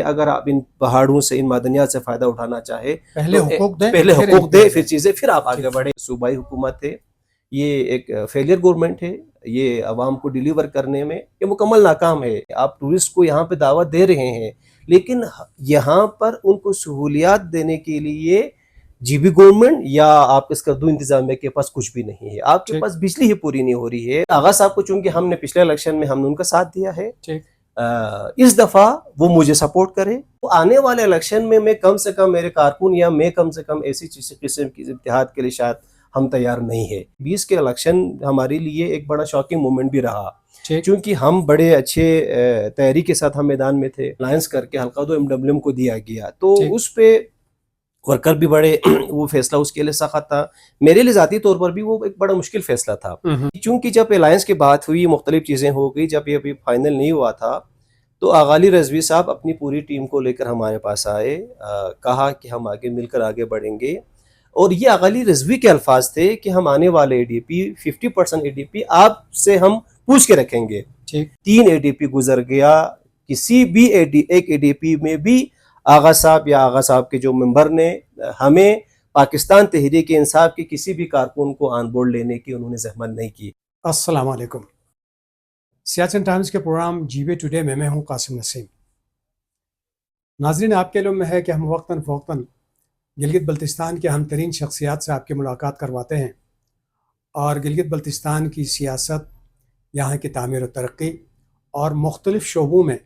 اگر آپ ان پہاڑوں سے ان معدنیات سے فائدہ اٹھانا چاہے پہلے حقوق دیں پھر چیزیں پھر آپ آگے بڑھیں. صوبائی حکومت ہے یہ ایک فیلئر گورنمنٹ ہے, یہ عوام کو ڈیلیور کرنے میں یہ مکمل ناکام ہے. آپ ٹورسٹ کو یہاں پہ دعوت دے رہے ہیں لیکن یہاں پر ان کو سہولیات دینے کے لیے جی بی گورنمنٹ یا آپ اس کا انتظامیہ کے پاس کچھ بھی نہیں ہے. آپ کے پاس بجلی ہی پوری نہیں ہو رہی ہے. آغا صاحب کو چونکہ ہم نے پچھلے الیکشن میں ہم نے ان کا ساتھ دیا ہے, اس دفعہ وہ مجھے سپورٹ کرے. تو آنے والے الیکشن میں کم سے کم میرے کارکن یا میں کم سے کم ایسی قسم کی اتحاد کے لیے شاید ہم تیار نہیں ہے. 20 کے الیکشن ہمارے لیے ایک بڑا شاکنگ مومنٹ بھی رہا چونکہ ہم بڑے اچھے تحریک کے ساتھ ہم میدان میں تھے. الائنس کر کے حلقہ 2 MWM کو دیا گیا تو اس پہ ورکر بھی بڑے وہ فیصلہ اس کے لیے سخت تھا. میرے لیے ذاتی طور پر بھی وہ ایک بڑا مشکل فیصلہ تھا چونکہ جب الائنس کی بات ہوئی مختلف چیزیں ہو گئی. جب یہ ابھی فائنل نہیں ہوا تھا تو آغالی رضوی صاحب اپنی پوری ٹیم کو لے کر ہمارے پاس آئے, کہا کہ ہم آگے مل کر آگے بڑھیں گے. اور یہ آغالی رضوی کے الفاظ تھے کہ ہم آنے والے اے ڈی پی 50% اے ڈی پی آپ سے ہم پوچھ کے رکھیں گے. 3 اے ڈی پی گزر گیا, کسی بھی ایک اے ڈی پی میں بھی آغا صاحب یا آغا صاحب کے جو ممبر نے ہمیں پاکستان تحریک انصاف کے کسی بھی کارکن کو آن بورڈ لینے کی انہوں نے زحمت نہیں کی. السلام علیکم. سیاچن ٹائمز کے پروگرام جی وے ٹوڈے میں ہوں قاسم نسیم. ناظرین, آپ کے علم میں ہے کہ ہم وقتاً فوقتاً گلگت بلتستان کے اہم ترین شخصیات سے آپ کی ملاقات کرواتے ہیں اور گلگت بلتستان کی سیاست, یہاں کی تعمیر و ترقی اور مختلف شعبوں میں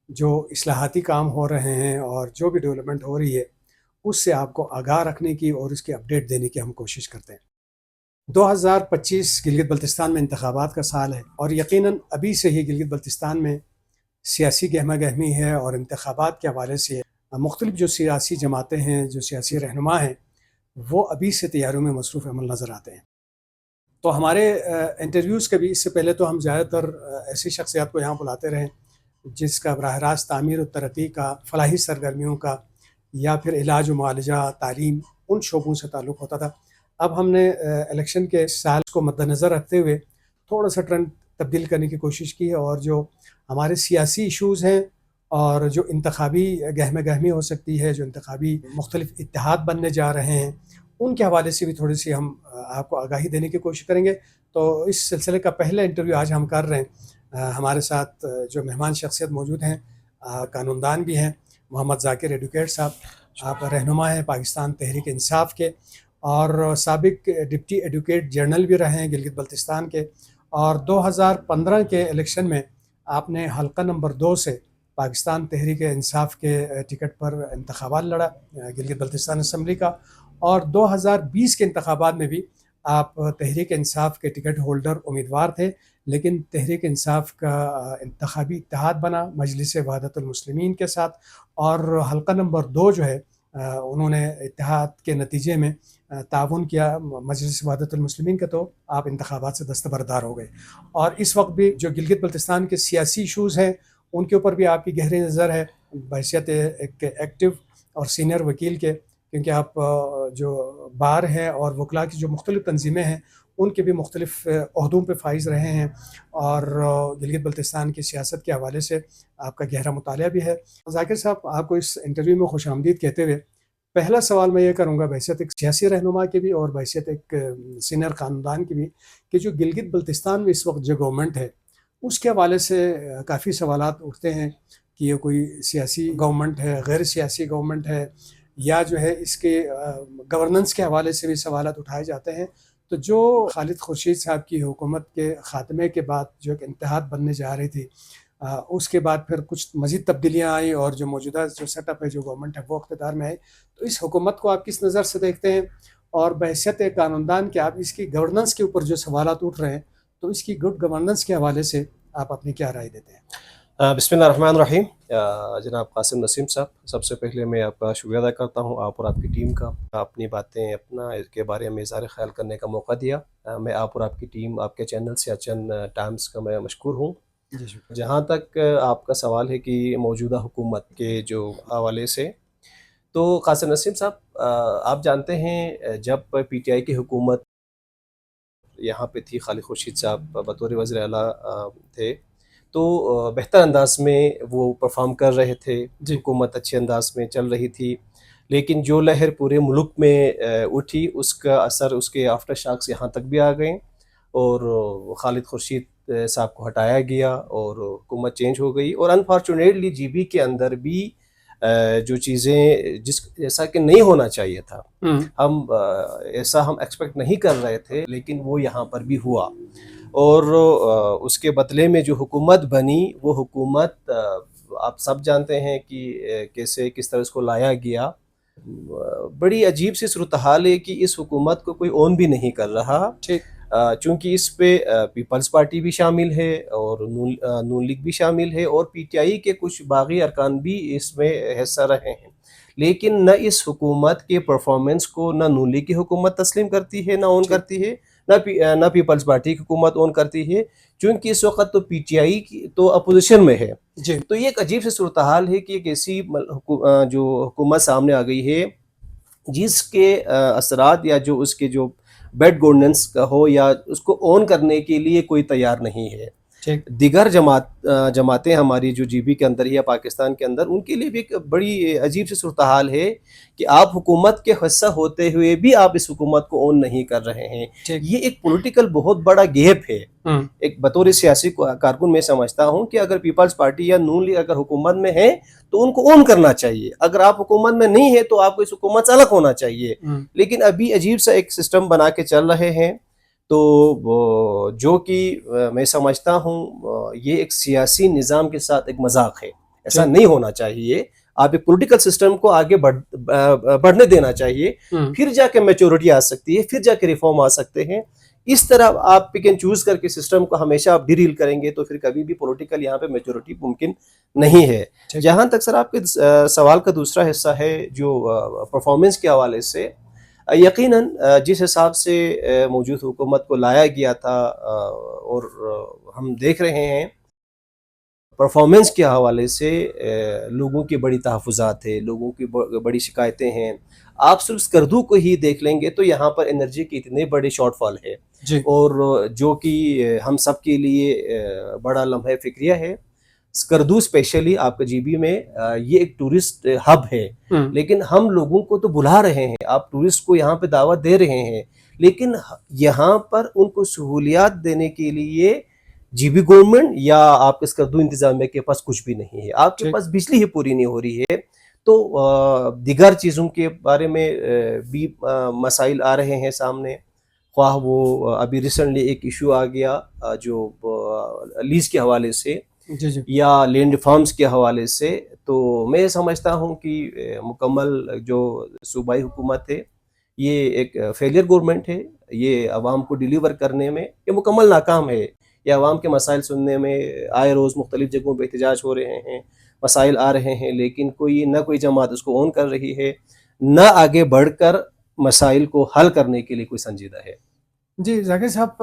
جو اصلاحاتی کام ہو رہے ہیں اور جو بھی ڈیولپمنٹ ہو رہی ہے اس سے آپ کو آگاہ رکھنے کی اور اس کی اپڈیٹ دینے کی ہم کوشش کرتے ہیں. 2025 گلگت بلتستان میں انتخابات کا سال ہے اور یقیناً ابھی سے ہی گلگت بلتستان میں سیاسی گہما گہمی ہے اور انتخابات کے حوالے سے مختلف جو سیاسی جماعتیں ہیں, جو سیاسی رہنما ہیں, وہ ابھی سے تیاریوں میں مصروف عمل نظر آتے ہیں. تو ہمارے انٹرویوز کے بھی اس سے پہلے تو ہم زیادہ تر ایسی شخصیات کو یہاں بلاتے رہیں جس کا براہ راست تعمیر و ترقی کا, فلاحی سرگرمیوں کا یا پھر علاج و معالجہ, تعلیم, ان شعبوں سے تعلق ہوتا تھا. اب ہم نے الیکشن کے سال کو مد نظر رکھتے ہوئے تھوڑا سا ٹرینڈ تبدیل کرنے کی کوشش کی ہے اور جو ہمارے سیاسی ایشوز ہیں اور جو انتخابی گہمہ گہمی ہو سکتی ہے, جو انتخابی مختلف اتحاد بننے جا رہے ہیں, ان کے حوالے سے بھی تھوڑی سی ہم آپ کو آگاہی دینے کی کوشش کریں گے. تو اس سلسلے کا پہلا انٹرویو آج ہم کر رہے ہیں. ہمارے ساتھ جو مہمان شخصیت موجود ہیں, قانون دان بھی ہیں, محمد ذاکر ایڈوکیٹ صاحب. آپ رہنما ہیں پاکستان تحریک انصاف کے اور سابق ڈپٹی ایڈوکیٹ جنرل بھی رہے ہیں گلگت بلتستان کے, اور 2015 کے الیکشن میں آپ نے حلقہ نمبر 2 سے پاکستان تحریک انصاف کے ٹکٹ پر انتخابات لڑا گلگت بلتستان اسمبلی کا, اور 2020 کے انتخابات میں بھی آپ تحریک انصاف کے ٹکٹ ہولڈر امیدوار تھے, لیکن تحریک انصاف کا انتخابی اتحاد بنا مجلس وحدت المسلمین کے ساتھ, اور حلقہ نمبر 2 جو ہے انہوں نے اتحاد کے نتیجے میں تعاون کیا مجلس وحدت المسلمین کا, تو آپ انتخابات سے دستبردار ہو گئے. اور اس وقت بھی جو گلگت بلتستان کے سیاسی ایشوز ہیں ان کے اوپر بھی آپ کی گہری نظر ہے بحیثیت ایک ایکٹیو اور سینئر وکیل کے, کیونکہ آپ جو بار ہیں اور وکلاء کی جو مختلف تنظیمیں ہیں ان کے بھی مختلف عہدوں پہ فائز رہے ہیں, اور گلگت بلتستان کی سیاست کے حوالے سے آپ کا گہرا مطالعہ بھی ہے. ذاکر صاحب, آپ کو اس انٹرویو میں خوش آمدید کہتے ہوئے پہلا سوال میں یہ کروں گا بحیثیت ایک سیاسی رہنما کے بھی اور بحیثیت ایک سینئر خاندان کی بھی, کہ جو گلگت بلتستان میں اس وقت جو گورنمنٹ ہے اس کے حوالے سے کافی سوالات اٹھتے ہیں کہ یہ کوئی سیاسی گورنمنٹ ہے, غیر سیاسی گورنمنٹ ہے, یا جو ہے اس کے گورننس کے حوالے سے بھی سوالات اٹھائے جاتے ہیں. تو جو خالد خورشید صاحب کی حکومت کے خاتمے کے بعد جو ایک اتحاد بننے جا رہی تھی, اس کے بعد پھر کچھ مزید تبدیلیاں آئیں اور جو موجودہ جو سیٹ اپ ہے, جو گورنمنٹ ہے, وہ اقتدار میں آئی. تو اس حکومت کو آپ کس نظر سے دیکھتے ہیں, اور بحیثیت قانون دان کہ آپ اس کی گورننس کے اوپر جو سوالات اٹھ رہے ہیں تو اس کی گڈ گورننس کے حوالے سے آپ اپنی کیا رائے دیتے ہیں؟ بسم اللہ الرحمن الرحیم. جناب قاسم نسیم صاحب, سب سے پہلے میں آپ کا شکریہ ادا کرتا ہوں, آپ اور آپ کی ٹیم کا. اپنی باتیں اپنا اس کے بارے میں اظہار خیال کرنے کا موقع دیا. میں آپ اور آپ کی ٹیم, آپ کے چینل سیاچن ٹائمز کا میں مشکور ہوں. جہاں تک آپ کا سوال ہے کہ موجودہ حکومت کے جو حوالے سے, تو قاسم نسیم صاحب آپ جانتے ہیں جب پی ٹی آئی کی حکومت یہاں پہ تھی, خالد خورشید صاحب بطور وزیر اعلیٰ تھے, تو بہتر انداز میں وہ پرفارم کر رہے تھے، جی حکومت اچھے انداز میں چل رہی تھی، لیکن جو لہر پورے ملک میں اٹھی اس کا اثر، اس کے آفٹر شاکس یہاں تک بھی آ گئے، اور خالد خورشید صاحب کو ہٹایا گیا اور حکومت چینج ہو گئی، اور انفارچونیٹلی جی بی کے اندر بھی جو چیزیں جیسا کہ نہیں ہونا چاہیے تھا، ہم ایسا ہم ایکسپیکٹ نہیں کر رہے تھے، لیکن وہ یہاں پر بھی ہوا، اور اس کے بدلے میں جو حکومت بنی وہ حکومت آپ سب جانتے ہیں کہ کس طرح اس کو لایا گیا۔ بڑی عجیب سی صورتحال ہے کہ اس حکومت کو کوئی اون بھی نہیں کر رہا، ٹھیک چونکہ اس پہ پیپلز پارٹی بھی شامل ہے اور نون لیگ بھی شامل ہے، اور پی ٹی آئی کے کچھ باغی ارکان بھی اس میں حصہ رہے ہیں، لیکن نہ اس حکومت کے پرفارمنس کو نہ نون لیگ کی حکومت تسلیم کرتی ہے، نہ اون کرتی ہے، نہ پیپلز پارٹی کی حکومت اون کرتی ہے، چونکہ اس وقت تو پی ٹی آئی تو اپوزیشن میں ہے۔ جی تو یہ ایک عجیب سی صورتحال ہے کہ ایک ایسی جو حکومت سامنے آ گئی ہے جس کے اثرات یا جو اس کے جو بیڈ گورننس کا ہو یا اس کو اون کرنے کے لیے کوئی تیار نہیں ہے۔ ٹھیک دیگر جماعتیں ہماری جو جی بی کے اندر یا پاکستان کے اندر، ان کے لیے بھی ایک بڑی عجیب سی صورتحال ہے کہ آپ حکومت کے حصہ ہوتے ہوئے بھی آپ اس حکومت کو اون نہیں کر رہے ہیں۔ ٹھیک یہ ایک پولیٹیکل بہت بڑا گیپ ہے۔ ہوں ایک بطور سیاسی کارکن میں سمجھتا ہوں کہ اگر پیپلز پارٹی یا نون لیگ اگر حکومت میں ہے تو ان کو اون کرنا چاہیے، اگر آپ حکومت میں نہیں ہے تو آپ کو اس حکومت سے الگ ہونا چاہیے، لیکن ابھی عجیب سا ایک سسٹم بنا کے چل رہے ہیں، تو جو کہ میں سمجھتا ہوں یہ ایک سیاسی نظام کے ساتھ ایک مذاق ہے، ایسا نہیں ہونا چاہیے۔ آپ ایک پولیٹیکل سسٹم کو آگے بڑھنے دینا چاہیے، پھر جا کے میچورٹی آ سکتی ہے، پھر جا کے ریفارم آ سکتے ہیں۔ اس طرح آپ پک اینڈ چوز کر کے سسٹم کو ہمیشہ آپ ڈیریل کریں گے تو پھر کبھی بھی پولیٹیکل یہاں پہ میچورٹی ممکن نہیں ہے۔ جہاں تک سر آپ کے سوال کا دوسرا حصہ ہے جو پرفارمنس کے حوالے سے، یقیناً جس حساب سے موجود حکومت کو لایا گیا تھا، اور ہم دیکھ رہے ہیں پرفارمنس کے حوالے سے لوگوں کی بڑی تحفظات ہے، لوگوں کی بڑی شکایتیں ہیں۔ آپ صرف اسکردو کو ہی دیکھ لیں گے تو یہاں پر انرجی کی اتنے بڑے شارٹ فال ہے، جی اور جو کہ ہم سب کے لیے بڑا لمحہ فکریہ ہے۔ اسکردو اسپیشلی آپ کا جی بی میں یہ ایک ٹورسٹ ہب ہے، لیکن ہم لوگوں کو تو بلا رہے ہیں، آپ ٹورسٹ کو یہاں پہ دعوت دے رہے ہیں، لیکن یہاں پر ان کو سہولیات دینے کے لیے جی بی گورنمنٹ یا آپ کے اسکردو انتظامیہ کے پاس کچھ بھی نہیں ہے۔ آپ کے پاس بجلی ہی پوری نہیں ہو رہی ہے، تو دیگر چیزوں کے بارے میں بھی مسائل آ رہے ہیں سامنے، خواہ وہ ابھی ریسنٹلی ایک ایشو آ گیا جو لیز کے حوالے سے جی جی یا لینڈ ریفارمز کے حوالے سے۔ تو میں سمجھتا ہوں کہ مکمل جو صوبائی حکومت ہے یہ ایک فیلئر گورنمنٹ ہے، یہ عوام کو ڈیلیور کرنے میں یہ مکمل ناکام ہے۔ یہ عوام کے مسائل سننے میں آئے روز مختلف جگہوں پہ احتجاج ہو رہے ہیں، مسائل آ رہے ہیں، لیکن کوئی جماعت اس کو اون کر رہی ہے، نہ آگے بڑھ کر مسائل کو حل کرنے کے لیے کوئی سنجیدہ ہے۔ جی ذاکر صاحب،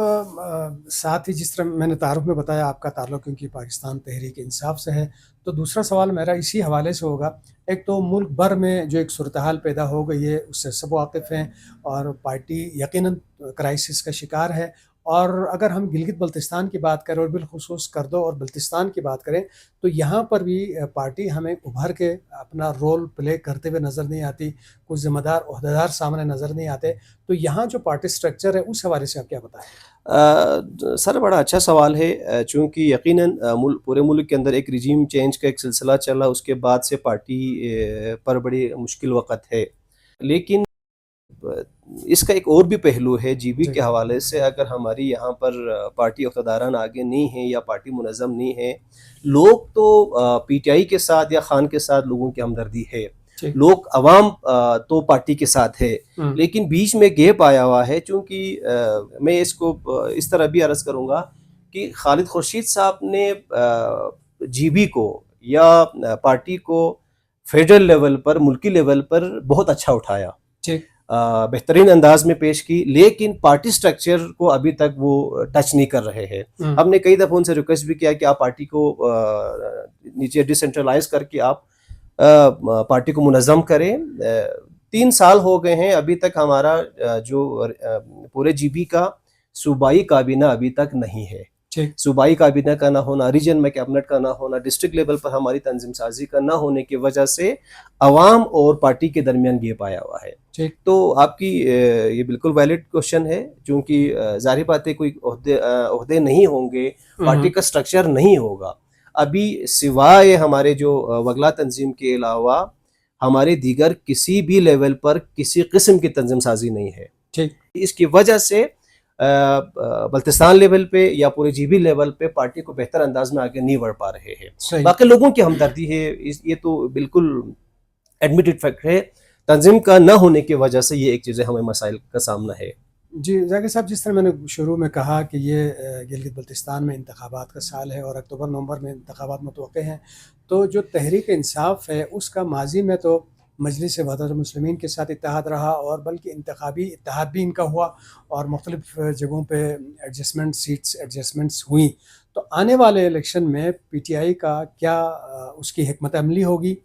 ساتھ ہی جس طرح میں نے تعارف میں بتایا آپ کا تعلق کیونکہ پاکستان تحریک انصاف سے ہے، تو دوسرا سوال میرا اسی حوالے سے ہوگا۔ ایک تو ملک بھر میں جو ایک صورتحال پیدا ہو گئی ہے اس سے سب واقف ہیں، اور پارٹی یقیناً کرائسس کا شکار ہے، اور اگر ہم گلگت بلتستان کی بات کریں اور بالخصوص کردو اور بلتستان کی بات کریں تو یہاں پر بھی پارٹی ہمیں ابھر کے اپنا رول پلے کرتے ہوئے نظر نہیں آتی، کچھ ذمہ دار عہدیدار سامنے نظر نہیں آتے، تو یہاں جو پارٹی سٹرکچر ہے اس حوالے سے آپ کیا بتائیں؟ سر بڑا اچھا سوال ہے، چونکہ یقیناً پورے ملک کے اندر ایک رجیم چینج کا ایک سلسلہ چلا، اس کے بعد سے پارٹی پر بڑی مشکل وقت ہے، لیکن اس کا ایک اور بھی پہلو ہے جی بی کے حوالے سے۔ اگر ہماری یہاں پر پارٹی اقتداران آگے نہیں ہیں یا پارٹی منظم نہیں ہے، لوگ تو پی ٹی آئی کے ساتھ یا خان کے ساتھ لوگوں کی ہمدردی ہے، لوگ عوام تو پارٹی کے ساتھ ہے، لیکن بیچ میں گیپ آیا ہوا ہے۔ چونکہ میں اس کو اس طرح بھی عرض کروں گا کہ خالد خورشید صاحب نے جی بی کو یا پارٹی کو فیڈرل لیول پر، ملکی لیول پر بہت اچھا اٹھایا، بہترین انداز میں پیش کی، لیکن پارٹی سٹرکچر کو ابھی تک وہ ٹچ نہیں کر رہے ہیں۔ ہم نے کئی دفعہ ان سے ریکویسٹ بھی کیا کہ آپ پارٹی کو نیچے ڈیسنٹرلائز کر کے آپ پارٹی کو منظم کریں۔ 3 سال ہو گئے ہیں، ابھی تک ہمارا جو پورے جی بی کا صوبائی کابینہ ابھی تک نہیں ہے۔ ٹھیک صوبائی کابینہ کا نہ ہونا، ریجن میں کیبنٹ کا نہ ہونا، ڈسٹرکٹ لیول پر ہماری تنظیم سازی کا نہ ہونے کی وجہ سے عوام اور پارٹی کے درمیان گیپ آیا ہوا ہے. ٹھیک تو آپ کی یہ بالکل ویلڈ کوشچن ہے، چونکہ ظاہر بات ہے کوئی عہدے نہیں ہوں گے، پارٹی کا سٹرکچر نہیں ہوگا. ابھی سوائے ہمارے جو وگلا تنظیم کے علاوہ ہمارے دیگر کسی بھی لیول پر کسی قسم کی تنظیم سازی نہیں ہے. ٹھیک اس کی وجہ سے بلتستان لیول پہ یا پورے جی بی لیول پہ پارٹی کو بہتر انداز میں آگے نہیں بڑھ پا رہے ہیں. صحیح. باقی لوگوں کی ہمدردی ہے، یہ تو بالکل ایڈمیٹڈ فیکٹ ہے. تنظیم کا نہ ہونے کی وجہ سے یہ ایک چیزیں ہمیں مسائل کا سامنا ہے. جی ذاکر صاحب، جس طرح میں نے شروع میں کہا کہ یہ گلگت بلتستان میں انتخابات کا سال ہے اور اکتوبر نومبر میں انتخابات متوقع ہیں، تو جو تحریک انصاف ہے اس کا ماضی میں تو مجلس وحدت المسلمین کے ساتھ اتحاد رہا، اور بلکہ انتخابی اتحاد بھی ان کا ہوا اور مختلف جگہوں پہ سیٹس ایڈجسٹمنٹس ہوئیں. تو آنے والے الیکشن میں پی ٹی آئی کا کیا اس کی حکمت عملی ہوگی؟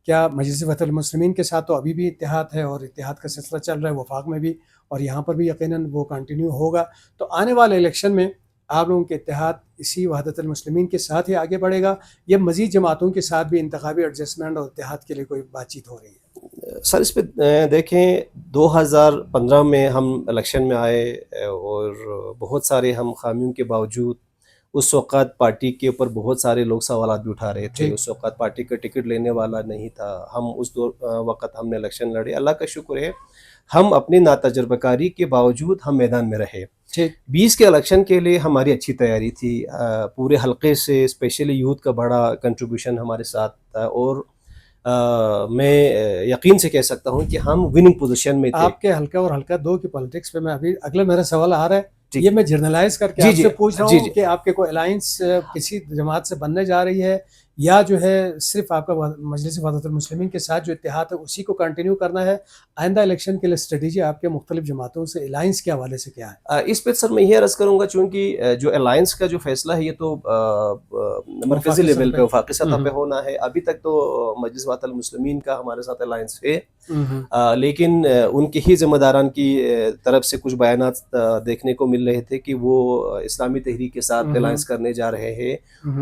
کیا مجلس وحدت المسلمین کے ساتھ تو ابھی بھی اتحاد ہے اور اتحاد کا سلسلہ چل رہا ہے وفاق میں بھی، اور یہاں پر بھی یقیناً وہ کنٹینیو ہوگا، تو آنے والے الیکشن میں آپ لوگوں کے اتحاد اسی وحدت المسلمین کے ساتھ ہی آگے بڑھے گا یا مزید جماعتوں کے ساتھ بھی انتخابی ایڈجسٹمنٹ اور اتحاد کے لیے کوئی بات چیت ہو رہی ہے؟ سر اس پہ دیکھیں، 2015 میں ہم الیکشن میں آئے اور بہت سارے ہم خامیوں کے باوجود اس وقت پارٹی کے اوپر بہت سارے لوگ سوالات بھی اٹھا رہے تھے. اس وقت پارٹی کا ٹکٹ لینے والا نہیں تھا. ہم اس وقت ہم نے الیکشن لڑے. اللہ کا شکر ہے ہم اپنی ناتجربہ کاری کے باوجود ہم میدان میں رہے. 20 کے الیکشن کے لیے ہماری اچھی تیاری تھی. پورے حلقے سے اسپیشلی یوتھ کا بڑا کنٹریبیوشن ہمارے ساتھ تھا، اور میں یقین سے کہہ سکتا ہوں کہ ہم وننگ پوزیشن میں تھے. آپ کے حلقہ اور حلقہ 2 کی پالیٹکس پہ میں ابھی اگلا میرا سوال آ رہا ہے، یہ میں جرنلائز کر کے آپ سے پوچھ رہا ہوں کہ آپ کے کوئی الائنس کسی جماعت سے بننے جا رہی ہے، یا جو ہے صرف آپ کا مجلس وحدت المسلمین کے ساتھ جو اتحاد ہے اسی کو کنٹینیو کرنا ہے؟ آئندہ الیکشن کے لیے اسٹریٹجی آپ کے مختلف جماعتوں سے الائنس کے حوالے سے کیا ہے؟ اس پہ سر میں یہ عرض کروں گا، چونکہ جو الائنس کا جو فیصلہ ہے یہ تو مرکزی لیول پہ وفاقی سطح پہ ہونا ہے. ابھی تک تو مجلس وحدت المسلمین کا ہمارے ساتھ الائنس ہے، لیکن ان کے ہی ذمہ داران کی طرف سے کچھ بیانات دیکھنے کو مل رہے تھے کہ وہ اسلامی تحریک کے ساتھ الائنس کرنے جا رہے ہیں.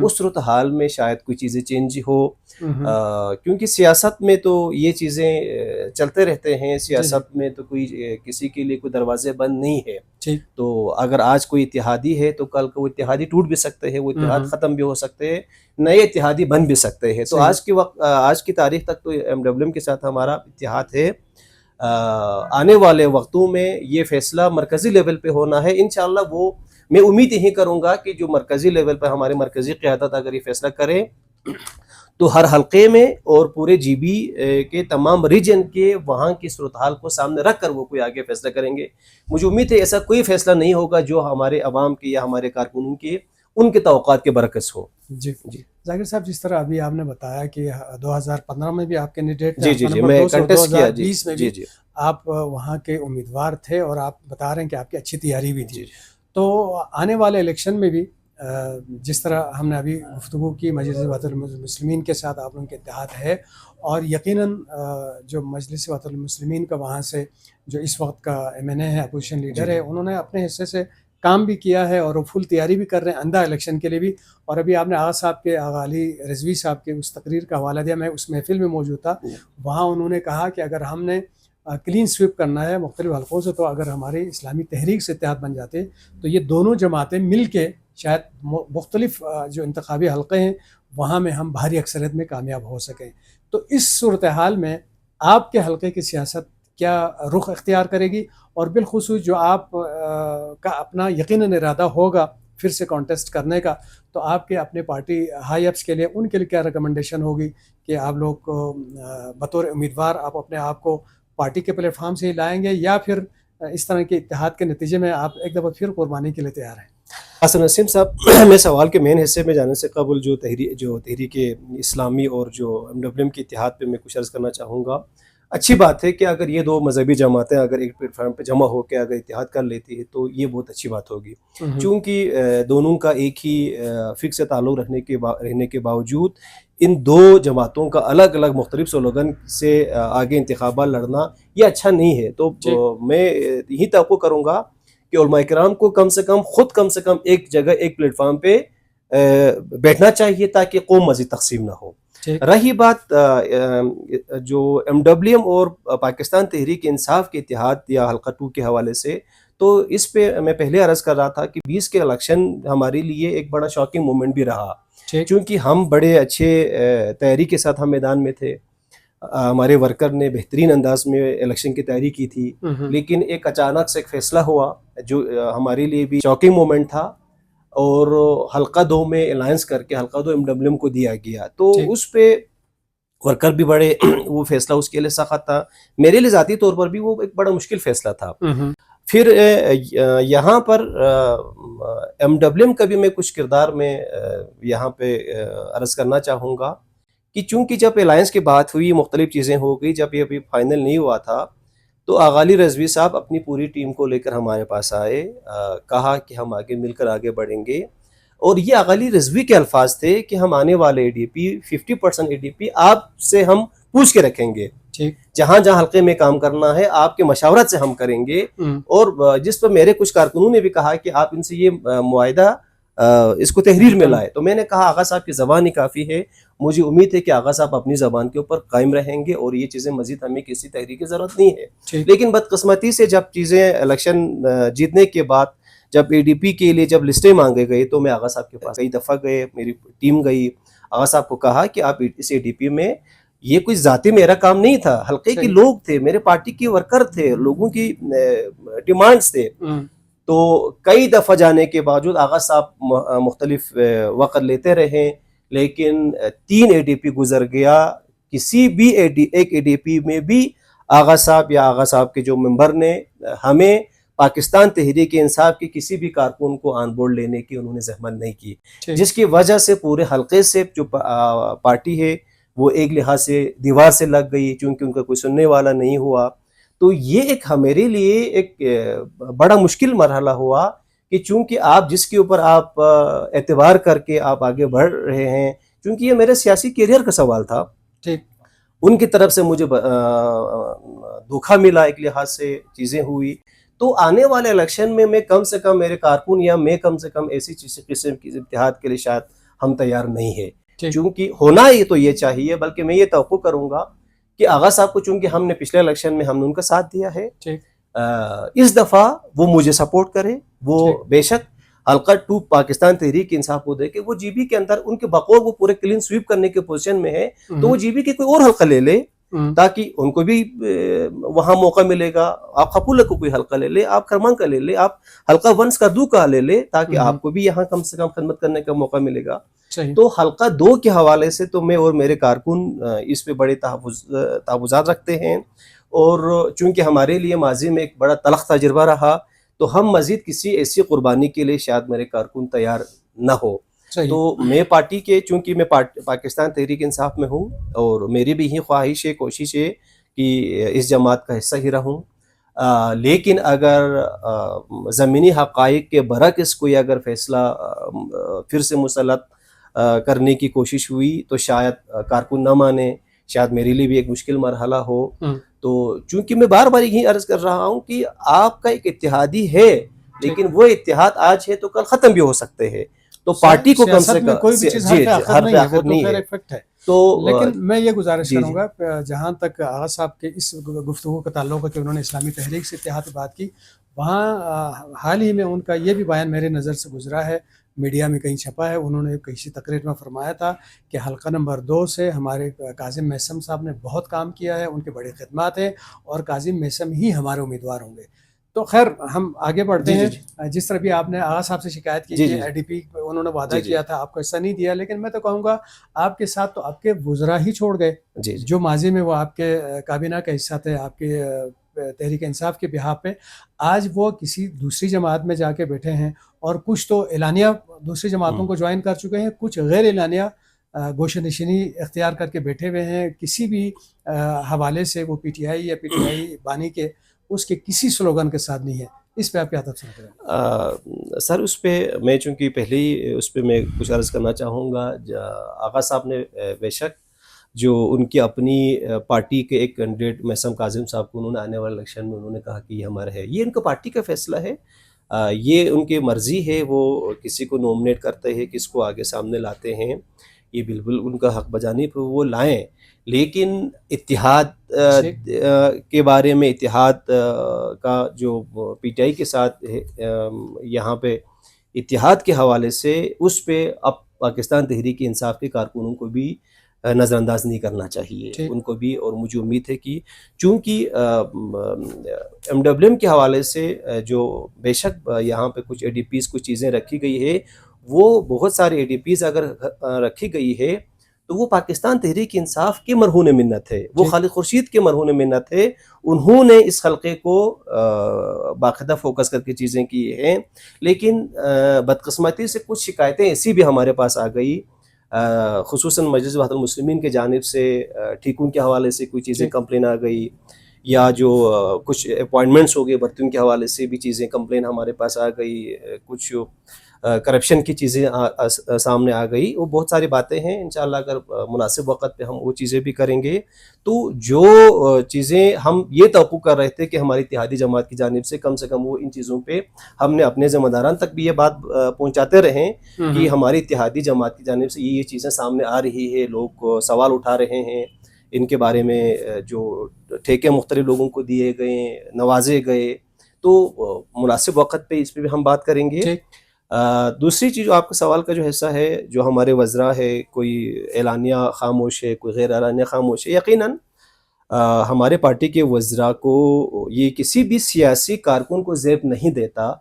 اس صورتحال میں شاید کوئی چیزیں چینج ہو، کیونکہ سیاست میں تو یہ چیزیں چلتے رہتے ہیں. سیاست میں تو کوئی کسی کے لیے کوئی دروازے بند نہیں ہے. تو اگر آج کوئی اتحادی ہے تو کل کو وہ اتحادی ٹوٹ بھی سکتے ہیں، وہ اتحاد ختم بھی ہو سکتے ہیں، نئے اتحادی بن بھی سکتے ہیں. تو آج کی تاریخ تک تو ایم ڈبلیو ایم کے ساتھ ہمارا اتحاد ہے. آنے والے وقتوں میں یہ فیصلہ مرکزی لیول پہ ہونا ہے انشاءاللہ. وہ میں امید یہی کروں گا کہ جو مرکزی لیول پہ ہماری مرکزی قیادت اگر یہ فیصلہ کرے تو ہر حلقے میں اور پورے جی بی کے تمام ریجن کے وہاں کی صورتحال کو سامنے رکھ کر وہ کوئی آگے فیصلہ کریں گے. مجھے امید ہے ایسا کوئی فیصلہ نہیں ہوگا جو ہمارے عوام کے یا ہمارے کارکنوں کے ان کے توقعات کے برعکس ہو. جی ذاکر صاحب، جس طرح ابھی آپ نے بتایا کہ 2015 میں بھی آپ کینڈیڈیٹ تھے، جی میں کنٹیسٹ کیا. 2020 میں بھی آپ وہاں کے امیدوار تھے اور آپ بتا رہے ہیں کہ آپ کی اچھی تیاری بھی تھی. تو آنے والے الیکشن میں بھی جس طرح ہم نے ابھی گفتگو کی، مجلس وحدت المسلمین کے ساتھ آپ لوگوں کے اتحاد ہے، اور یقیناً جو مجلس وحدت المسلمین کا وہاں سے جو اس وقت کا ایم این اے ہے، اپوزیشن لیڈر ہے، انہوں نے اپنے حصے سے کام بھی کیا ہے اور وہ فل تیاری بھی کر رہے ہیں آئندہ الیکشن کے لیے بھی. اور ابھی آپ نے آغا علی رضوی صاحب کے اس تقریر کا حوالہ دیا، میں اس محفل میں موجود تھا. وہاں انہوں نے کہا کہ اگر ہم نے کلین سویپ کرنا ہے مختلف حلقوں سے، تو اگر ہمارے اسلامی تحریک سے اتحاد بن جاتے تو یہ دونوں جماعتیں مل کے شاید مختلف جو انتخابی حلقے ہیں وہاں میں ہم بھاری اکثریت میں کامیاب ہو سکیں. تو اس صورتحال میں آپ کے حلقے کی سیاست کیا رخ اختیار کرے گی؟ اور بالخصوص جو آپ کا اپنا یقیناً ارادہ ہوگا پھر سے کانٹیسٹ کرنے کا، تو آپ کے اپنے پارٹی ہائی اپس کے لیے ان کے لیے کیا ریکمنڈیشن ہوگی کہ آپ لوگ کو بطور امیدوار آپ اپنے آپ کو پارٹی کے پلیٹ فارم سے ہی لائیں گے، یا پھر اس طرح کے اتحاد کے نتیجے میں آپ ایک دفعہ پھر قربانی کے لیے تیار ہیں؟ حسن نسیم صاحب، میں سوال کے مین حصے میں جانے سے قبل جو تحریک اسلامی اور جو ایم ڈبلیو ایم کے اتحاد پہ میں کچھ عرض کرنا چاہوں گا. اچھی بات ہے کہ اگر یہ دو مذہبی جماعتیں اگر ایک پلیٹ فارم پہ جمع ہو کے اگر اتحاد کر لیتی ہے تو یہ بہت اچھی بات ہوگی، چونکہ دونوں کا ایک ہی فکس تعلق رہنے کے باوجود ان دو جماعتوں کا الگ الگ مختلف سلوگن سے آگے انتخابات لڑنا یہ اچھا نہیں ہے. تو میں یہی توقع کروں گا کہ علماء کرام کو کم سے کم ایک جگہ ایک پلیٹ فارم پہ بیٹھنا چاہیے تاکہ قوم مزید تقسیم نہ ہو. رہی بات جو MWM اور پاکستان تحریک انصاف کے اتحاد یا حلقہ 2 کے حوالے سے، تو اس پہ میں پہلے عرض کر رہا تھا کہ 20 کے الیکشن ہمارے لیے ایک بڑا شاکنگ مومنٹ بھی رہا، چونکہ ہم بڑے اچھے تیاری کے ساتھ ہم میدان میں تھے. ہمارے ورکر نے بہترین انداز میں الیکشن کی تیاری کی تھی، لیکن ایک اچانک سے ایک فیصلہ ہوا جو ہمارے لیے بھی شاکنگ مومنٹ تھا، اور حلقہ 2 میں الائنس کر کے حلقہ 2 MWM کو دیا گیا. تو اس پہ ورکر بھی بڑے وہ فیصلہ اس کے لیے سخت تھا، میرے لیے ذاتی طور پر بھی وہ ایک بڑا مشکل فیصلہ تھا. پھر یہاں پر MWM کا بھی میں کچھ کردار میں یہاں پہ عرض کرنا چاہوں گا کہ چونکہ جب الائنس کی بات ہوئی، مختلف چیزیں ہو گئی، جب یہ ابھی فائنل نہیں ہوا تھا تو آغا علی رضوی صاحب اپنی پوری ٹیم کو لے کر ہمارے پاس آئے، کہا کہ ہم آگے مل کر آگے بڑھیں گے. اور یہ آغا علی رضوی کے الفاظ تھے کہ ہم آنے والے ADP 50% ADP آپ سے ہم پوچھ کے رکھیں گے، جہاں جہاں حلقے میں کام کرنا ہے آپ کے مشاورت سے ہم کریں گے. اور جس پر میرے کچھ کارکنوں نے بھی کہا کہ آپ ان سے یہ معاہدہ اس کو تحریر میں لائے، تو میں نے کہا آغا صاحب کی زبان ہی کافی ہے، مجھے امید ہے کہ آغا صاحب اپنی زبان کے اوپر قائم رہیں گے اور یہ چیزیں مزید ہمیں کسی تحریر کی ضرورت نہیں ہے. لیکن بدقسمتی سے جب چیزیں الیکشن جیتنے کے بعد جب ADP کے لیے جب لسٹیں مانگے گئی تو میں آغا صاحب کے پاس کئی دفعہ گئے، میری ٹیم گئی، آغا صاحب کو کہا کہ آپ اس ADP میں، یہ کوئی ذاتی میرا کام نہیں تھا، حلقے کے لوگ تھے، میرے پارٹی کے ورکر تھے، لوگوں کی ڈیمانڈز تھے. تو کئی دفعہ جانے کے باوجود آغا صاحب مختلف وقت لیتے رہے، لیکن 3 ADP گزر گیا، کسی بھی ایک ADP میں بھی آغا صاحب یا آغا صاحب کے جو ممبر نے ہمیں پاکستان تحریک انصاف کے کسی بھی کارکن کو آن بورڈ لینے کی انہوں نے زحمت نہیں کی، جس کی وجہ سے پورے حلقے سے جو پارٹی ہے وہ ایک لحاظ سے دیوار سے لگ گئی، چونکہ ان کا کوئی سننے والا نہیں ہوا. تو یہ ایک ہمارے لیے ایک بڑا مشکل مرحلہ ہوا کہ چونکہ آپ جس کے اوپر آپ اعتبار کر کے آپ آگے بڑھ رہے ہیں، چونکہ یہ میرے سیاسی کیریئر کا سوال تھا، ان کی طرف سے مجھے دھوکہ ملا، ایک لحاظ سے چیزیں ہوئی. تو آنے والے الیکشن میں کم سے کم میرے کارکن یا میں کم سے کم ایسی قسم کی اتحاد کے لیے شاید ہم تیار نہیں ہے، چونکہ ہونا ہی تو یہ چاہیے. بلکہ میں یہ توقع کروں گا کہ آغا صاحب کو چونکہ ہم نے پچھلے الیکشن میں ہم نے ان کا ساتھ دیا ہے، اس دفعہ وہ مجھے سپورٹ کرے، وہ بے شک حلقہ 2 پاکستان تحریک انصاف کو دے کے وہ GB کے اندر ان کے بقول وہ پورے کلین سویپ کرنے کے پوزیشن میں ہے، تو وہ GB کے کوئی اور حلقہ لے لے تاکہ ان کو بھی وہاں موقع ملے گا. آپ خپولہ کو کوئی حلقہ لے لے، آپ کرمان کا لے لے، آپ حلقہ 1 کا 2 کا لے لے، تاکہ آپ کو بھی یہاں کم سے کم خدمت کرنے کا موقع ملے گا. تو حلقہ 2 کے حوالے سے تو میں اور میرے کارکن اس پہ بڑے تحفظات رکھتے ہیں، اور چونکہ ہمارے لیے ماضی میں ایک بڑا تلخ تجربہ رہا تو ہم مزید کسی ایسی قربانی کے لیے شاید میرے کارکن تیار نہ ہو. تو میں پارٹی کے، چونکہ میں پاکستان تحریک انصاف میں ہوں اور میری بھی یہی خواہش ہے، کوشش ہے کہ اس جماعت کا حصہ ہی رہوں، لیکن اگر زمینی حقائق کے برعکس کوئی اگر فیصلہ پھر سے مسلط کرنے کی کوشش ہوئی تو شاید کارکن نہ مانے، شاید میرے لیے بھی ایک مشکل مرحلہ ہو. تو چونکہ میں بار بار یہی عرض کر رہا ہوں کہ آپ کا ایک اتحادی ہے، لیکن وہ اتحاد آج ہے تو کل ختم بھی ہو سکتے ہیں. تو پارٹی کو کم سے کم کوئی بھی چیز ہر پہ آخر نہیں ہے. تو لیکن میں یہ گزارش کروں گا، جہاں تک آغا صاحب کے اس گفتگو کا تعلق ہے کہ انہوں نے اسلامی تحریک سے اتحاد کی بات کی، وہاں حال ہی میں ان کا یہ بھی بیان میرے نظر سے گزرا ہے، میڈیا میں کہیں چھپا ہے. انہوں نے کسی تقریر میں فرمایا تھا کہ حلقہ نمبر 2 سے ہمارے کاظم میثم صاحب نے بہت کام کیا ہے، ان کے بڑے خدمات ہیں اور کاظم میثم ہی ہمارے امیدوار ہوں گے. تو خیر ہم آگے بڑھتے ہیں. جس طرح بھی آپ نے آغا صاحب سے شکایت کی کہ ADP انہوں نے وعدہ کیا تھا، آپ کو حصہ نہیں دیا، لیکن میں تو کہوں گا آپ کے ساتھ تو آپ کے وزراء ہی چھوڑ گئے جو ماضی میں وہ آپ کے کابینہ کا حصہ تھے، آپ کے تحریک انصاف کے بہاف پہ. آج وہ کسی دوسری جماعت میں جا کے بیٹھے ہیں، اور کچھ تو اعلانیہ دوسری جماعتوں کو جوائن کر چکے ہیں، کچھ غیر اعلانیہ گوشہ نشینی اختیار کر کے بیٹھے ہوئے ہیں. کسی بھی حوالے سے وہ PTI یا PTI بانی کے اس کے کسی سلوگن کے ساتھ نہیں ہے. اس پہ آپ کیا تبصرہ کریں؟ سر اس پہ میں چونکہ پہلے ہی اس پہ میں کچھ عرض کرنا چاہوں گا. آغا صاحب نے بے شک جو ان کی اپنی پارٹی کے ایک کینڈیڈیٹ میثم کاظم صاحب کو انہوں نے آنے والے الیکشن میں انہوں نے کہا کہ یہ ہمارا ہے، یہ ان کا پارٹی کا فیصلہ ہے. یہ ان کی مرضی ہے، وہ کسی کو نومنیٹ کرتے ہیں، کس کو آگے سامنے لاتے ہیں، یہ بالکل ان کا حق بجانب وہ لائیں، لیکن اتحاد کے بارے میں، اتحاد کا جو پی ٹی آئی کے ساتھ یہاں پہ اتحاد کے حوالے سے، اس پہ اب پاکستان تحریک انصاف کے کارکنوں کو بھی نظر انداز نہیں کرنا چاہیے ان کو بھی. اور مجھے امید ہے کہ چونکہ ایم ڈبلیو ایم کے حوالے سے جو بے شک یہاں پہ کچھ اے ڈی پیز کچھ چیزیں رکھی گئی ہے، وہ بہت سارے اے ڈی پیز اگر رکھی گئی ہے تو وہ پاکستان تحریک انصاف کے مرہون منت ہے، وہ خالد خورشید کے مرہون منت ہے. انہوں نے اس حلقے کو باقاعدہ فوکس کر کے چیزیں کی ہیں، لیکن بدقسمتی سے کچھ شکایتیں ایسی بھی ہمارے پاس آ گئی، خصوصاً مجلس وحدت المسلمین کے جانب سے ٹھیکوں کے حوالے سے کوئی چیزیں کمپلین آ گئی، یا جو کچھ اپوائنٹمنٹس ہو گئے بھرتیوں کے حوالے سے بھی چیزیں کمپلین ہمارے پاس آ گئی، کچھ کرپشن کی چیزیں سامنے آ گئی. وہ بہت ساری باتیں ہیں، انشاءاللہ اگر مناسب وقت پہ ہم وہ چیزیں بھی کریں گے. تو جو چیزیں ہم یہ توقع کر رہے تھے کہ ہماری اتحادی جماعت کی جانب سے کم وہ ان چیزوں پہ ہم نے اپنے ذمہ داران تک بھی یہ بات پہنچاتے رہیں کہ ہماری اتحادی جماعت کی جانب سے یہ چیزیں سامنے آ رہی ہے، لوگ سوال اٹھا رہے ہیں ان کے بارے میں، جو ٹھیکے مختلف لوگوں کو دیے گئے، نوازے گئے، تو مناسب وقت پہ اس پہ بھی ہم بات کریں گے. دوسری چیز جو آپ کا سوال کا جو حصہ ہے، جو ہمارے وزراء ہے، کوئی اعلانیہ خاموش ہے، کوئی غیر اعلانیہ خاموش ہے، یقیناً ہمارے پارٹی کے وزراء کو یہ کسی بھی سیاسی کارکن کو زیب نہیں دیتا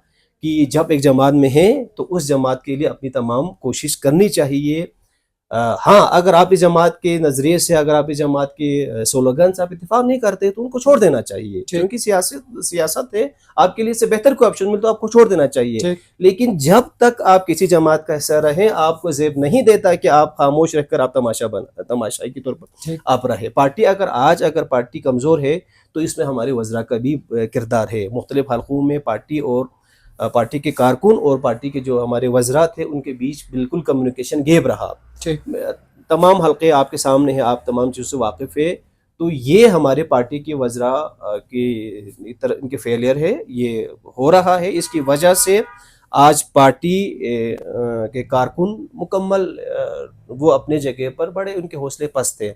کہ جب ایک جماعت میں ہیں تو اس جماعت کے لیے اپنی تمام کوشش کرنی چاہیے. ہاں، اگر آپ اس جماعت کے نظریے سے، اگر آپ اس جماعت کے سلوگن سے آپ اتفاق نہیں کرتے تو ان کو چھوڑ دینا چاہیے، کیونکہ سیاست ہے، آپ کے لیے سے بہتر کوئی آپشن مل تو آپ کو چھوڑ دینا چاہیے. لیکن جب تک آپ کسی جماعت کا حصہ رہیں، آپ کو زیب نہیں دیتا کہ آپ خاموش رہ کر آپ تماشائی کے طور پر آپ رہے. پارٹی اگر پارٹی کمزور ہے تو اس میں ہمارے وزراء کا بھی کردار ہے. مختلف حلقوں میں پارٹی کے کارکن اور پارٹی کے جو ہمارے وزراء تھے ان کے بیچ بالکل کمیونیکیشن گیپ رہا. تمام حلقے آپ کے سامنے ہیں، آپ تمام چیزوں سے واقف ہے. تو یہ ہمارے پارٹی کے وزراء ان کے فیلئر ہے، یہ ہو رہا ہے. اس کی وجہ سے آج پارٹی کے کارکن مکمل وہ اپنے جگہ پر بڑے ان کے حوصلے پست ہیں.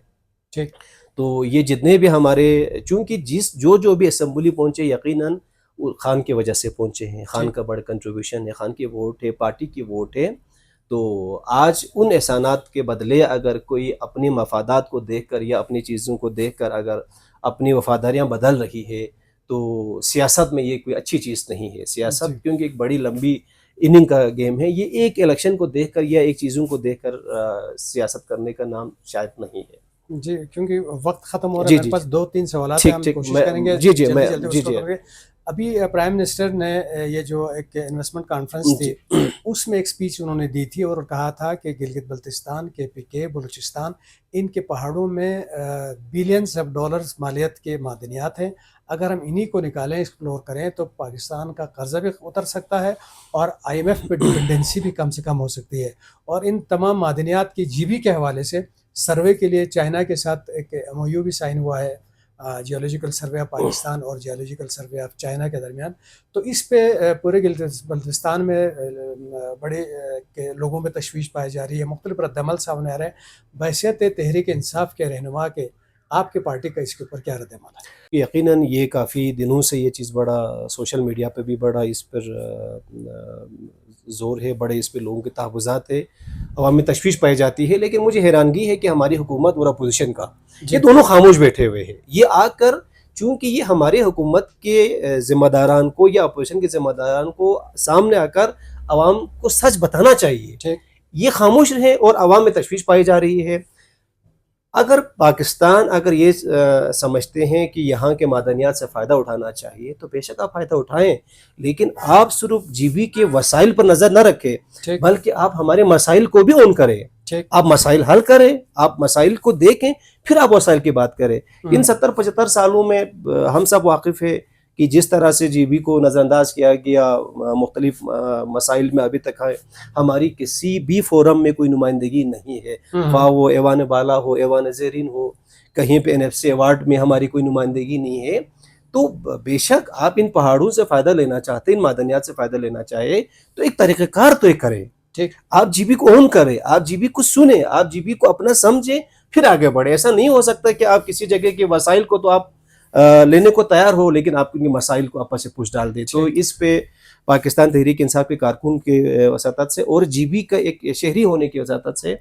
تو یہ جتنے بھی ہمارے، چونکہ جو بھی اسمبلی پہنچے یقیناً خان کی وجہ سے پہنچے ہیں، خان کا بڑا کنٹریبیوشن ہے، خان کی ووٹ ہے، پارٹی کی ووٹ ہے. تو آج ان احسانات کے بدلے اگر کوئی اپنی مفادات کو دیکھ کر یا اپنی چیزوں کو دیکھ کر اگر اپنی وفاداریاں بدل رہی ہے تو سیاست میں یہ کوئی اچھی چیز نہیں ہے. سیاست کیونکہ ایک بڑی لمبی اننگ کا گیم ہے، یہ ایک الیکشن کو دیکھ کر یا ایک چیزوں کو دیکھ کر سیاست کرنے کا نام شاید نہیں ہے. جی، کیونکہ وقت ختم ہو رہا ہے، میرے پاس 2-3 سوالات ہیں، ہم کوشش کریں گے جلدی. ابھی پرائم منسٹر نے یہ جو ایک انویسٹمنٹ کانفرنس تھی اس میں ایک سپیچ انہوں نے دی تھی اور کہا تھا کہ گلگت بلتستان، KPK، بلوچستان، ان کے پہاڑوں میں بلینز آف ڈالرز مالیت کے معدنیات ہیں. اگر ہم انہی کو نکالیں، ایکسپلور کریں تو پاکستان کا قرضہ بھی اتر سکتا ہے اور IMF پہ ڈپینڈنسی بھی کم سے کم ہو سکتی ہے. اور ان تمام معدنیات کی GB کے حوالے سے سروے کے لیے چائنا کے ساتھ ایک MOU بھی سائن ہوا ہے، جیولوجیکل سروے آف پاکستان اور جیولوجیکل سروے آف چائنا کے درمیان. تو اس پہ پورے گلگت بلتستان میں بڑے لوگوں میں تشویش پائی جا رہی ہے، مختلف رد عمل سامنے آ رہے ہیں. بحیثیت تحریک انصاف کے رہنما کے آپ کے پارٹی کا اس کے اوپر کیا رد عمل ہے؟ یقیناً یہ کافی دنوں سے یہ چیز بڑا سوشل میڈیا پہ بھی بڑا اس پر زور ہے، بڑے اس پہ لوگوں کے تحفظات ہے، عوام میں تشویش پائی جاتی ہے. لیکن مجھے حیرانگی ہے کہ ہماری حکومت اور اپوزیشن کا یہ دونوں خاموش بیٹھے ہوئے ہیں. یہ آ کر چونکہ یہ ہمارے حکومت کے ذمہ داران کو یا اپوزیشن کے ذمہ داران کو سامنے آ کر عوام کو سچ بتانا چاہیے، یہ خاموش رہے اور عوام میں تشویش پائی جا رہی ہے. اگر پاکستان یہ سمجھتے ہیں کہ یہاں کے معدنیات سے فائدہ اٹھانا چاہیے تو بے شک آپ فائدہ اٹھائیں، لیکن آپ صرف GB کے وسائل پر نظر نہ رکھیں بلکہ آپ ہمارے مسائل کو بھی اون کریں. آپ مسائل حل کریں، آپ مسائل کو دیکھیں، پھر آپ وسائل کی بات کریں. ان 70-75 سالوں میں ہم سب واقف ہیں کہ جس طرح سے GB کو نظر انداز کیا گیا، مختلف مسائل میں ابھی تک ہماری کسی بھی فورم میں کوئی نمائندگی نہیں ہے، خواہ وہ ایوان بالا ہو، ایوان زیرین ہو، کہیں پہ NFC ایوارڈ میں ہماری کوئی نمائندگی نہیں ہے. تو بے شک آپ ان پہاڑوں سے فائدہ لینا چاہتے ہیں، ان معدنیات سے فائدہ لینا چاہے تو ایک طریقہ کار تو ایک کریں. ٹھیک. آپ جی بی کو اون کریں، آپ جی بی کو سنیں، آپ جی بی کو اپنا سمجھیں، پھر آگے بڑھیں. ایسا نہیں ہو سکتا کہ آپ کسی جگہ کے وسائل کو تو آپ لینے کو تیار ہو لیکن آپ کے مسائل کو آپس سے پوچھ ڈال دیں. تو اس پہ پاکستان تحریک انصاف کے کارکن کے وساطت سے اور جی بی کا ایک شہری ہونے کی وساطت سے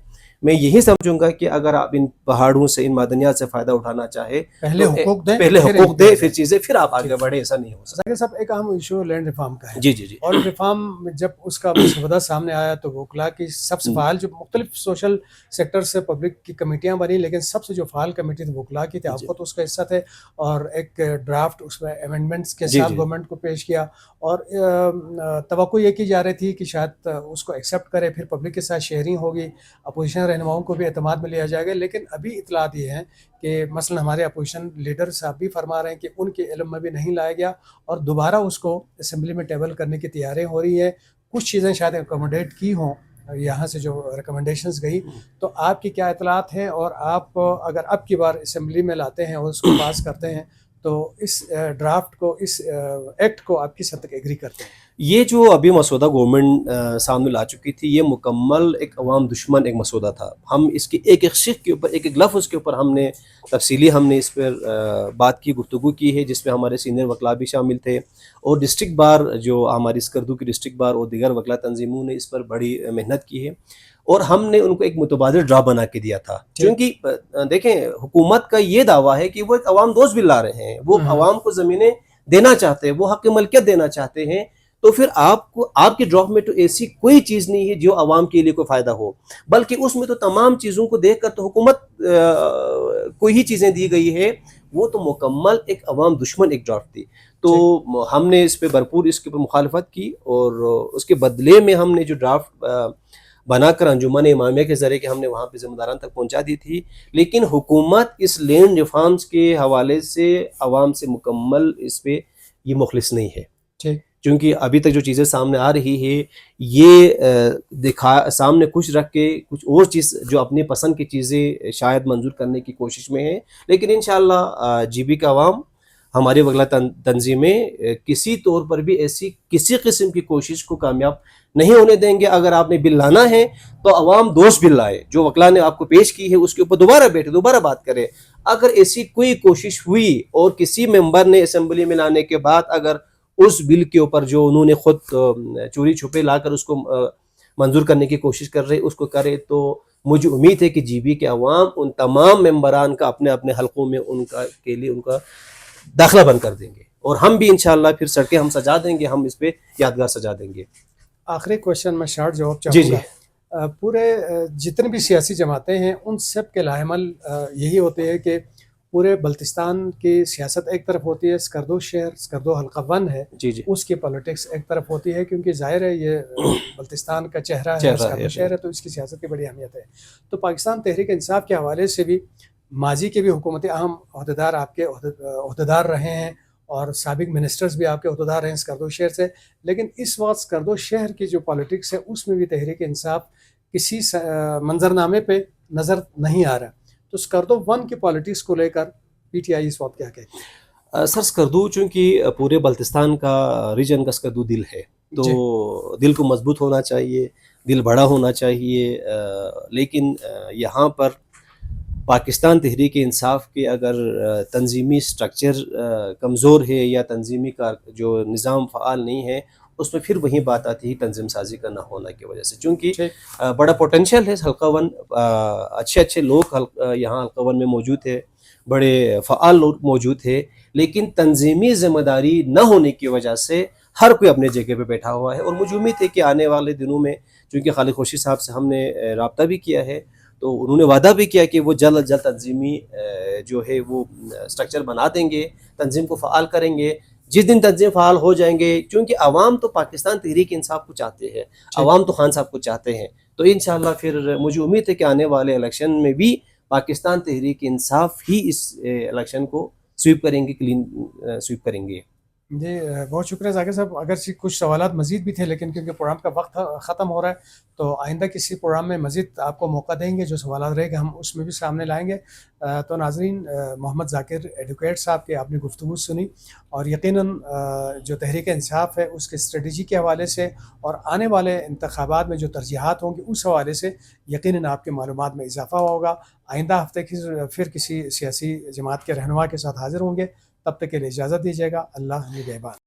میں یہی سمجھوں گا کہ اگر آپ ان پہاڑوں سے، ان معدنیات سے فائدہ اٹھانا چاہے پہلے حقوق دیں، پہلے حقوق دیں، پھر چیزیں، پھر آپ آگے بڑھیں. ایسا نہیں ہو سکتا. ذاکر صاحب ایک اہم ایشو لینڈ ریفارم کا ہے. جی جی جی. اور ریفارم جب اس کا مسودہ سامنے آیا تو وکلاء کی سب سے فعال، جو مختلف سوشل سیکٹر سے پبلک کی کمیٹیاں بنی، لیکن سب سے جو فعال کمیٹی تھی وکلاء کی تھی. آپ کو تو اس کا حصہ تھے اور ایک ڈرافٹ اس میں امینڈمنٹس کے ساتھ گورنمنٹ کو پیش کیا اور توقع یہ کی جا رہی تھی کہ شاید اس کو ایکسیپٹ کرے، پھر پبلک کے ساتھ شیئرنگ ہوگی، اپوزیشن رہنماؤں کو بھی اعتماد میں لیا جائے گا. لیکن ابھی اطلاعات یہ ہیں کہ مثلا ہمارے اپوزیشن لیڈر صاحب بھی فرما رہے ہیں کہ ان کے علم میں بھی نہیں لایا گیا اور دوبارہ اس کو اسمبلی میں ٹیبل کرنے کی تیاریاں ہو رہی ہیں. کچھ چیزیں شاید اکوموڈیٹ کی ہوں یہاں سے جو ریکمنڈیشنز گئی. تو آپ کی کیا اطلاعات ہیں اور آپ اگر اب کی بار اسمبلی میں لاتے ہیں اور اس کو پاس کرتے ہیں تو اس ڈرافٹ کو، اس ایکٹ کو آپ کس حد تک ایگری کرتے ہیں؟ یہ جو ابھی مسودہ گورنمنٹ سامنے لا چکی تھی یہ مکمل ایک عوام دشمن ایک مسودہ تھا. ہم اس کی ایک ایک شق کے اوپر، ایک ایک لفظ کے اوپر ہم نے تفصیلی اس پر بات کی، گفتگو کی ہے، جس میں ہمارے سینئر وکلاء بھی شامل تھے اور ڈسٹرکٹ بار جو ہماری اسکردو کی ڈسٹرکٹ بار اور دیگر وکلاء تنظیموں نے اس پر بڑی محنت کی ہے اور ہم نے ان کو ایک متبادل ڈرافٹ بنا کے دیا تھا. کیونکہ دیکھیں حکومت کا یہ دعویٰ ہے کہ وہ ایک عوام دوست بل لا رہے ہیں، وہ عوام کو زمینیں دینا چاہتے ہیں، وہ حق ملکیت دینا چاہتے ہیں. تو پھر آپ کے ڈرافٹ میں تو ایسی کوئی چیز نہیں ہے جو عوام کے لیے کوئی فائدہ ہو، بلکہ اس میں تو تمام چیزوں کو دیکھ کر تو حکومت کوئی ہی چیزیں دی گئی ہے. وہ تو مکمل ایک عوام دشمن ایک ڈرافٹ تھی. تو ہم نے اس پہ بھرپور اس کے اوپر مخالفت کی اور اس کے بدلے میں ہم نے جو ڈرافٹ بنا کر انجمن امامیہ کے ذریعے کہ ہم نے وہاں پہ ذمہ داران تک پہنچا دی تھی. لیکن حکومت اس لینڈ ریفارمز کے حوالے سے عوام سے مکمل اس پہ یہ مخلص نہیں ہے. کیونکہ ابھی تک جو چیزیں سامنے آ رہی ہے یہ سامنے کچھ رکھ کے کچھ اور چیز جو اپنی پسند کی چیزیں شاید منظور کرنے کی کوشش میں ہیں. لیکن انشاءاللہ جی بی کا عوام، ہماری وکلاء تنظیمیں کسی طور پر بھی ایسی کسی قسم کی کوشش کو کامیاب نہیں ہونے دیں گے. اگر آپ نے بل لانا ہے تو عوام دوست بل لائے، جو وکلاء نے آپ کو پیش کی ہے اس کے اوپر دوبارہ بیٹھے، دوبارہ بات کرے. اگر ایسی کوئی کوشش ہوئی اور کسی ممبر نے اسمبلی میں لانے کے بعد اگر اس بل کے اوپر جو انہوں نے خود چوری چھپے لا کر اس کو منظور کرنے کی کوشش کر رہے اس کو کرے، تو مجھے امید ہے کہ جی بی کے عوام ان تمام ممبران کا اپنے اپنے حلقوں میں ان کا داخلہ بند کر دیں گے اور ہم بھی انشاءاللہ پھر سڑکیں ہم سجا دیں گے، ہم اس پہ یادگار سجا دیں گے. آخری کوشچن میں شارٹ جواب چاہوں گا. پورے جتنے بھی سیاسی جماعتیں ہیں ان سب کے لاحمل یہی ہوتے ہیں کہ پورے بلتستان کی سیاست ایک طرف ہوتی ہے، اسکردو شہر، اسکردو حلقہ 1 ہے، اس کی پولیٹکس ایک طرف ہوتی ہے، کیونکہ ظاہر ہے یہ بلتستان کا چہرہ ہے، اسکردو شہر ہے، تو اس کی سیاست کی بڑی اہمیت ہے. تو پاکستان تحریک انصاف کے حوالے سے بھی ماضی کے بھی حکومتی اہم عہدیدار آپ کے عہدیدار رہے ہیں اور سابق منسٹرز بھی آپ کے عہدیدار رہے ہیں اسکردو شہر سے. لیکن اس وقت اسکردو شہر کی جو پالیٹکس ہے اس میں بھی تحریک انصاف کسی منظرنامے پہ نظر نہیں آ رہا. تو اسکردو 1 کی پالیٹکس کو لے کر پی ٹی آئی اس وقت کیا کہتی ہے؟ سر اسکردو چونکہ پورے بلتستان کا ریجن کا اسکردو دل ہے، تو دل کو مضبوط ہونا چاہیے، دل بڑا ہونا چاہیے. لیکن یہاں پر پاکستان تحریک انصاف کے اگر تنظیمی سٹرکچر کمزور ہے یا تنظیمی کا جو نظام فعال نہیں ہے، اس میں پھر وہی بات آتی ہے تنظیم سازی کا نہ ہونے کی وجہ سے. چونکہ بڑا پوٹینشیل ہے حلقہ 1، اچھے لوگ یہاں حلقہ 1 میں موجود ہے، بڑے فعال لوگ موجود ہے، لیکن تنظیمی ذمہ داری نہ ہونے کی وجہ سے ہر کوئی اپنے جگہ پہ بیٹھا ہوا ہے. اور مجھے امید ہے کہ آنے والے دنوں میں، چونکہ خالد خوشی صاحب سے ہم نے رابطہ بھی کیا ہے، تو انہوں نے وعدہ بھی کیا کہ وہ جلد از جلد تنظیمی جو ہے وہ سٹرکچر بنا دیں گے، تنظیم کو فعال کریں گے. جس دن تنظیم فعال ہو جائیں گے، کیونکہ عوام تو پاکستان تحریک انصاف کو چاہتے ہیں، عوام تو خان صاحب کو چاہتے ہیں، تو انشاءاللہ پھر مجھے امید ہے کہ آنے والے الیکشن میں بھی پاکستان تحریک انصاف ہی اس الیکشن کو سویپ کریں گے، کلین سویپ کریں گے. جی بہت شکریہ ذاکر صاحب. اگرچہ کچھ سوالات مزید بھی تھے لیکن کیونکہ پروگرام کا وقت ختم ہو رہا ہے تو آئندہ کسی پروگرام میں مزید آپ کو موقع دیں گے. جو سوالات رہے گا ہم اس میں بھی سامنے لائیں گے. تو ناظرین محمد ذاکر ایڈوکیٹ صاحب کی آپ نے گفتگو سنی اور یقیناً جو تحریک انصاف ہے اس کے اسٹریٹجی کے حوالے سے اور آنے والے انتخابات میں جو ترجیحات ہوں گی اس حوالے سے یقیناً آپ کے معلومات میں اضافہ ہوگا. آئندہ ہفتے کی پھر کسی سیاسی جماعت کے رہنما کے ساتھ حاضر ہوں گے. تب تک کے لیے اجازت دیجیے گا. اللہ نگہبان.